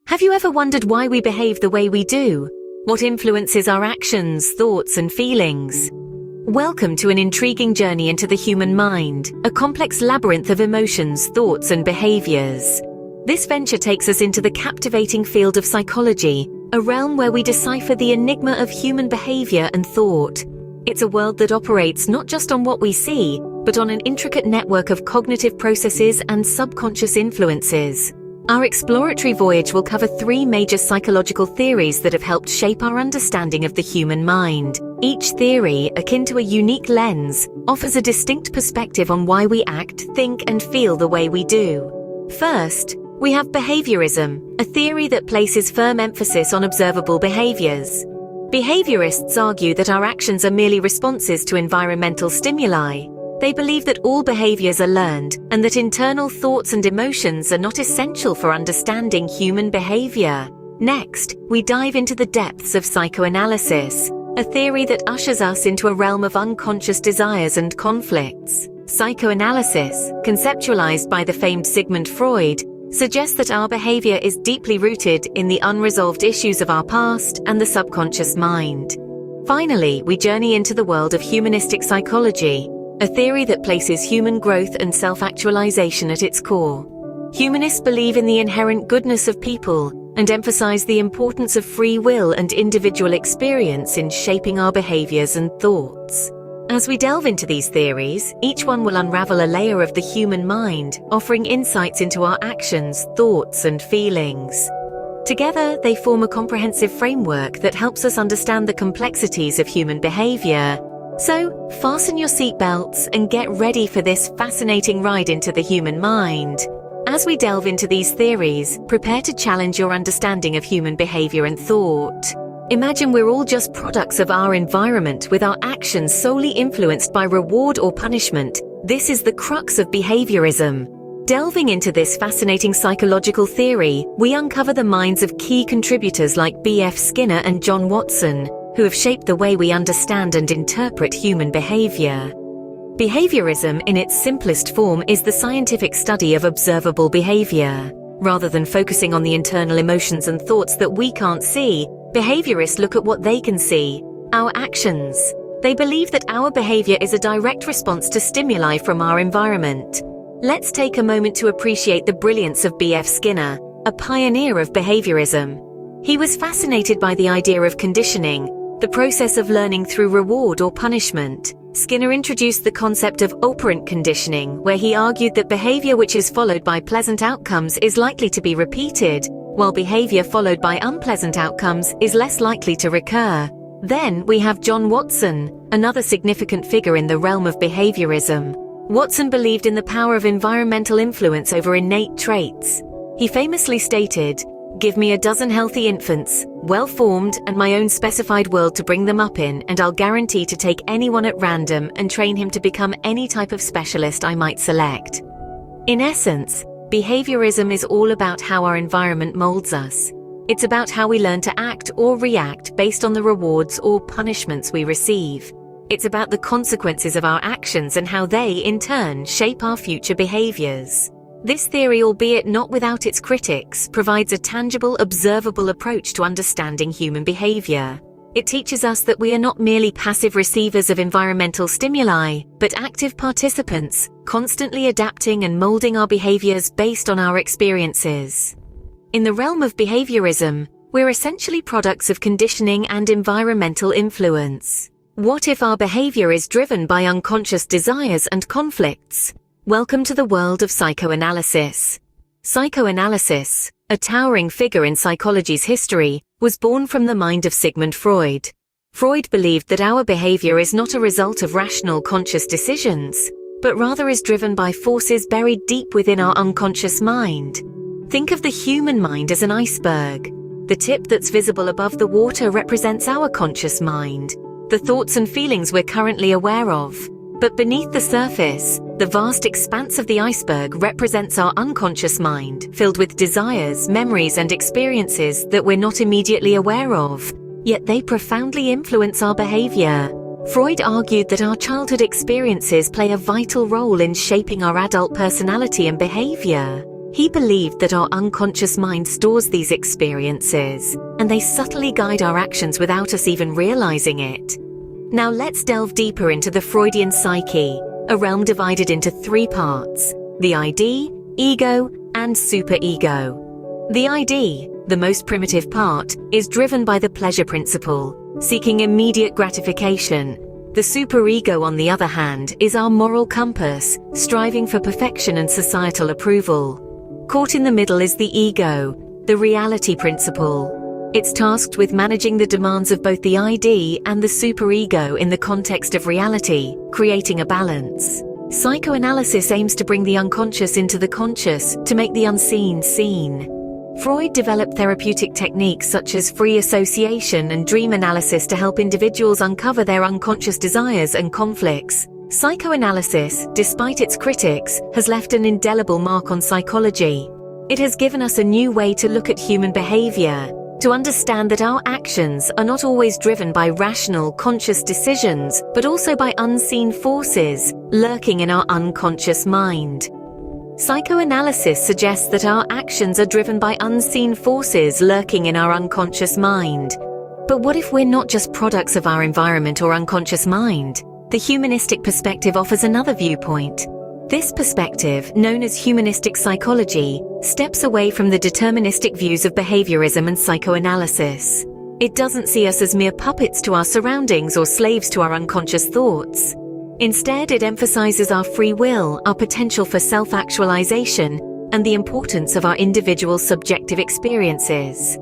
Have you ever wondered why we behave the way we do? What influences our actions, thoughts, and feelings? Welcome to an intriguing journey into the human mind, a complex labyrinth of emotions, thoughts, and behaviors. This venture takes us into the captivating field of psychology, a realm where we decipher the enigma of human behavior and thought. It's a world that operates not just on what we see, but on an intricate network of cognitive processes and subconscious influences. Our exploratory voyage will cover 3 major psychological theories that have helped shape our understanding of the human mind. Each theory, akin to a unique lens, offers a distinct perspective on why we act, think, and feel the way we do. First, we have behaviorism, a theory that places firm emphasis on observable behaviors. Behaviorists argue that our actions are merely responses to environmental stimuli. They believe that all behaviors are learned, and that internal thoughts and emotions are not essential for understanding human behavior. Next, we dive into the depths of psychoanalysis, a theory that ushers us into a realm of unconscious desires and conflicts. Psychoanalysis, conceptualized by the famed Sigmund Freud, suggests that our behavior is deeply rooted in the unresolved issues of our past and the subconscious mind. Finally, we journey into the world of humanistic psychology, a theory that places human growth and self-actualization at its core. Humanists believe in the inherent goodness of people and emphasize the importance of free will and individual experience in shaping our behaviors and thoughts. As we delve into these theories, each one will unravel a layer of the human mind, offering insights into our actions, thoughts, and feelings. Together, they form a comprehensive framework that helps us understand the complexities of human behavior. So, fasten your seatbelts and get ready for this fascinating ride into the human mind. As we delve into these theories, prepare to challenge your understanding of human behavior and thought. Imagine we're all just products of our environment, with our actions solely influenced by reward or punishment. This is the crux of behaviorism. Delving into this fascinating psychological theory, we uncover the minds of key contributors like B.F. Skinner and John Watson, who have shaped the way we understand and interpret human behavior. Behaviorism, in its simplest form, is the scientific study of observable behavior. Rather than focusing on the internal emotions and thoughts that we can't see, behaviorists look at what they can see: our actions. They believe that our behavior is a direct response to stimuli from our environment. Let's take a moment to appreciate the brilliance of B.F. Skinner, a pioneer of behaviorism. He was fascinated by the idea of conditioning, the process of learning through reward or punishment. Skinner introduced the concept of operant conditioning, where he argued that behavior which is followed by pleasant outcomes is likely to be repeated, while behavior followed by unpleasant outcomes is less likely to recur. Then we have John Watson, another significant figure in the realm of behaviorism. Watson believed in the power of environmental influence over innate traits. He famously stated, "Give me a dozen healthy infants, well-formed, and my own specified world to bring them up in, and I'll guarantee to take anyone at random and train him to become any type of specialist I might select." In essence, behaviorism is all about how our environment molds us. It's about how we learn to act or react based on the rewards or punishments we receive. It's about the consequences of our actions and how they, in turn, shape our future behaviors. This theory, albeit not without its critics, provides a tangible, observable approach to understanding human behavior. It teaches us that we are not merely passive receivers of environmental stimuli, but active participants, constantly adapting and molding our behaviors based on our experiences. In the realm of behaviorism, we're essentially products of conditioning and environmental influence. What if our behavior is driven by unconscious desires and conflicts? Welcome to the world of psychoanalysis. Psychoanalysis, a towering figure in psychology's history, was born from the mind of Sigmund Freud. Freud believed that our behavior is not a result of rational conscious decisions, but rather is driven by forces buried deep within our unconscious mind. Think of the human mind as an iceberg. The tip that's visible above the water represents our conscious mind, the thoughts and feelings we're currently aware of. But beneath the surface, the vast expanse of the iceberg represents our unconscious mind, filled with desires, memories, and experiences that we're not immediately aware of, yet they profoundly influence our behavior. Freud argued that our childhood experiences play a vital role in shaping our adult personality and behavior. He believed that our unconscious mind stores these experiences, and they subtly guide our actions without us even realizing it. Now let's delve deeper into the Freudian psyche, a realm divided into three parts: the ID, ego, and superego. The ID, the most primitive part, is driven by the pleasure principle, seeking immediate gratification. The superego, on the other hand, is our moral compass, striving for perfection and societal approval. Caught in the middle is the ego, the reality principle. It's tasked with managing the demands of both the ID and the superego in the context of reality, creating a balance. Psychoanalysis aims to bring the unconscious into the conscious, to make the unseen seen. Freud developed therapeutic techniques such as free association and dream analysis to help individuals uncover their unconscious desires and conflicts. Psychoanalysis, despite its critics, has left an indelible mark on psychology. It has given us a new way to look at human behavior, to understand that our actions are not always driven by rational, conscious decisions, but also by unseen forces lurking in our unconscious mind. Psychoanalysis suggests that our actions are driven by unseen forces lurking in our unconscious mind. But what if we're not just products of our environment or unconscious mind? The humanistic perspective offers another viewpoint. This perspective, known as humanistic psychology, steps away from the deterministic views of behaviorism and psychoanalysis. It doesn't see us as mere puppets to our surroundings or slaves to our unconscious thoughts. Instead, it emphasizes our free will, our potential for self-actualization, and the importance of our individual subjective experiences.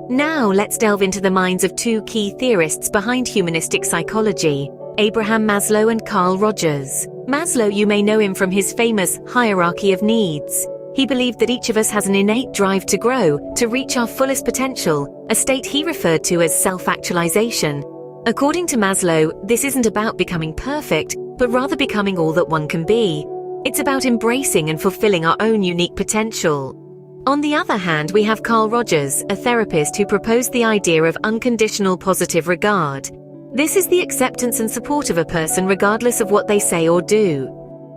Now, let's delve into the minds of two key theorists behind humanistic psychology, Abraham Maslow and Carl Rogers. Maslow, you may know him from his famous hierarchy of needs. He believed that each of us has an innate drive to grow, to reach our fullest potential, a state he referred to as self-actualization. According to Maslow, this isn't about becoming perfect, but rather becoming all that one can be. It's about embracing and fulfilling our own unique potential. On the other hand, we have Carl Rogers, a therapist who proposed the idea of unconditional positive regard. This is the acceptance and support of a person regardless of what they say or do.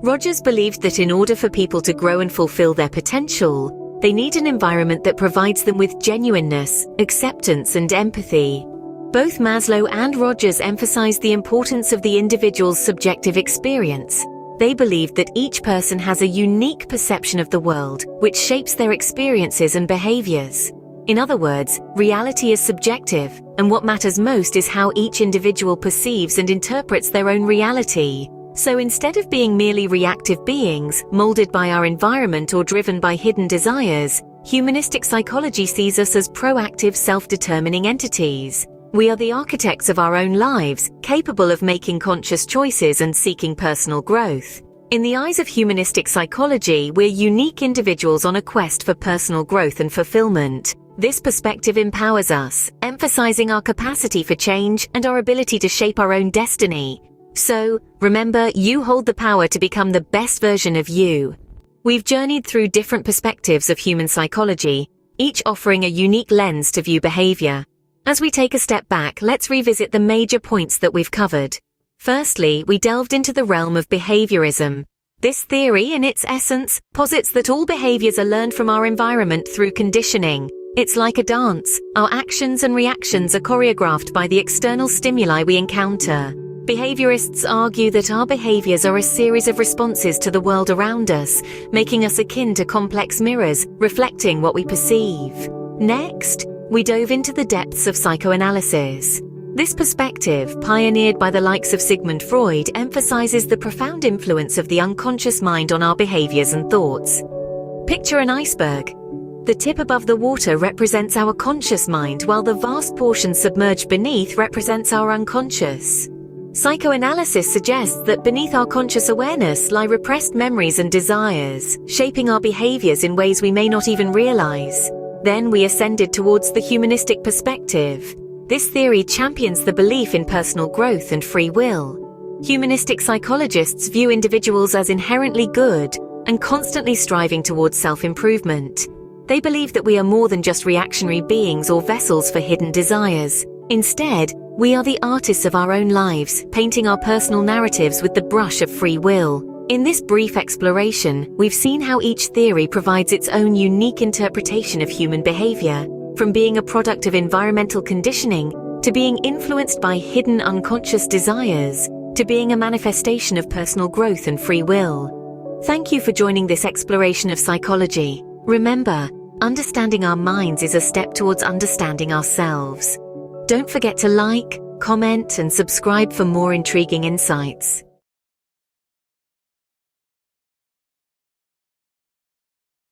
Rogers believed that in order for people to grow and fulfill their potential, they need an environment that provides them with genuineness, acceptance, and empathy. Both Maslow and Rogers emphasized the importance of the individual's subjective experience. They believed that each person has a unique perception of the world, which shapes their experiences and behaviors. In other words, reality is subjective, and what matters most is how each individual perceives and interprets their own reality. So instead of being merely reactive beings, molded by our environment or driven by hidden desires, humanistic psychology sees us as proactive, self-determining entities. We are the architects of our own lives, capable of making conscious choices and seeking personal growth. In the eyes of humanistic psychology, we're unique individuals on a quest for personal growth and fulfillment. This perspective empowers us, emphasizing our capacity for change and our ability to shape our own destiny. So, remember, you hold the power to become the best version of you. We've journeyed through different perspectives of human psychology, each offering a unique lens to view behavior. As we take a step back, let's revisit the major points that we've covered. Firstly, we delved into the realm of behaviorism. This theory, in its essence, posits that all behaviors are learned from our environment through conditioning. It's like a dance. Our actions and reactions are choreographed by the external stimuli we encounter. Behaviorists argue that our behaviors are a series of responses to the world around us, making us akin to complex mirrors, reflecting what we perceive. Next, we dove into the depths of psychoanalysis. This perspective, pioneered by the likes of Sigmund Freud, emphasizes the profound influence of the unconscious mind on our behaviors and thoughts. Picture an iceberg. The tip above the water represents our conscious mind, while the vast portion submerged beneath represents our unconscious. Psychoanalysis suggests that beneath our conscious awareness lie repressed memories and desires, shaping our behaviors in ways we may not even realize. Then we ascended towards the humanistic perspective. This theory champions the belief in personal growth and free will. Humanistic psychologists view individuals as inherently good and constantly striving towards self-improvement. They believe that we are more than just reactionary beings or vessels for hidden desires. Instead, we are the artists of our own lives, painting our personal narratives with the brush of free will. In this brief exploration, we've seen how each theory provides its own unique interpretation of human behavior, from being a product of environmental conditioning, to being influenced by hidden unconscious desires, to being a manifestation of personal growth and free will. Thank you for joining this exploration of psychology. Remember, understanding our minds is a step towards understanding ourselves. Don't forget to like, comment, and subscribe for more intriguing insights.